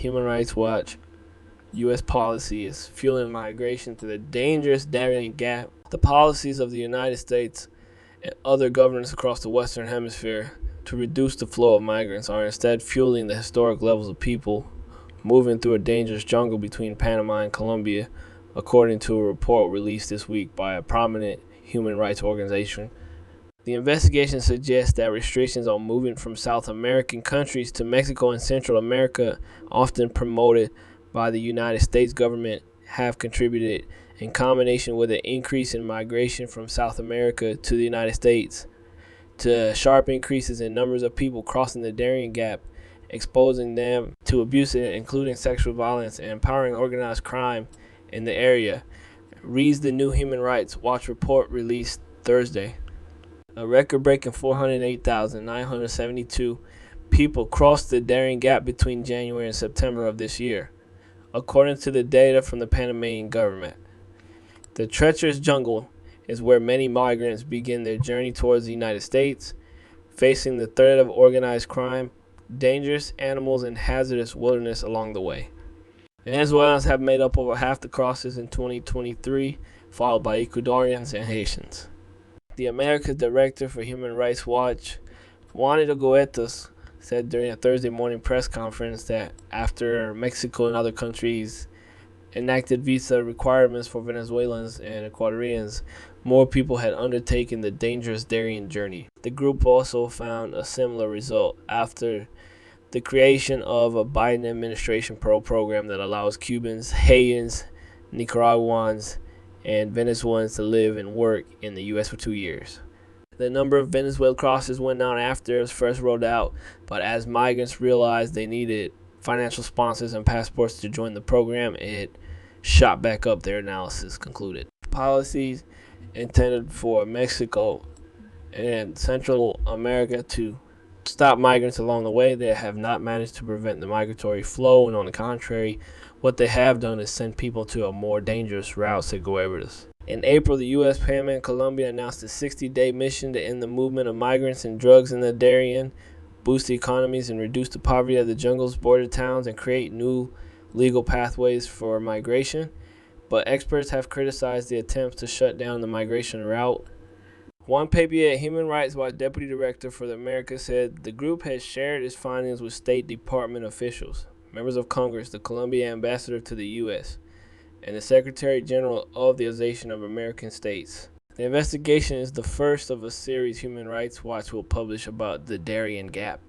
Human Rights Watch, U.S. policy is fueling migration to the dangerous Darien Gap. The policies of the United States and other governments across the Western Hemisphere to reduce the flow of migrants are instead fueling the historic levels of people moving through a dangerous jungle between Panama and Colombia, according to a report released this week by a prominent human rights organization. The investigation suggests that restrictions on movement from South American countries to Mexico and Central America, often promoted by the United States government, have contributed, in combination with an increase in migration from South America to the United States, to sharp increases in numbers of people crossing the Darien Gap, exposing them to abuse, including sexual violence, and empowering organized crime in the area, reads the new Human Rights Watch report released Thursday. A record-breaking 408,972 people crossed the Darien Gap between January and September of this year, according to the data from the Panamanian government. The treacherous jungle is where many migrants begin their journey towards the United States, facing the threat of organized crime, dangerous animals, and hazardous wilderness along the way. Venezuelans have made up over half the crosses in 2023, followed by Ecuadorians and Haitians. The America's Director for Human Rights Watch, Juanita Goetas, said during a Thursday morning press conference that after Mexico and other countries enacted visa requirements for Venezuelans and Ecuadorians, more people had undertaken the dangerous Darien journey. The group also found a similar result after the creation of a Biden administration parole program that allows Cubans, Haitians, Nicaraguans, and Venezuelans to live and work in the U.S. for 2 years. The number of Venezuelan crosses went down after it was first rolled out, but as migrants realized they needed financial sponsors and passports to join the program, it shot back up, their analysis concluded. Policies intended for Mexico and Central America to stop migrants along the way, they have not managed to prevent the migratory flow, and on the contrary, what they have done is send people to a more dangerous route, said Guevarras. In April, the U.S., Panama, and Colombia announced a 60-day mission to end the movement of migrants and drugs in the Darien, boost the economies, and reduce the poverty of the jungle's border towns, and create new legal pathways for migration. But experts have criticized the attempts to shut down the migration route. Juan Papier, Human Rights Watch Deputy Director for the Americas, said the group has shared its findings with State Department officials, members of Congress, the Colombian ambassador to the U.S., and the Secretary General of the Association of American States. The investigation is the first of a series Human Rights Watch will publish about the Darien Gap.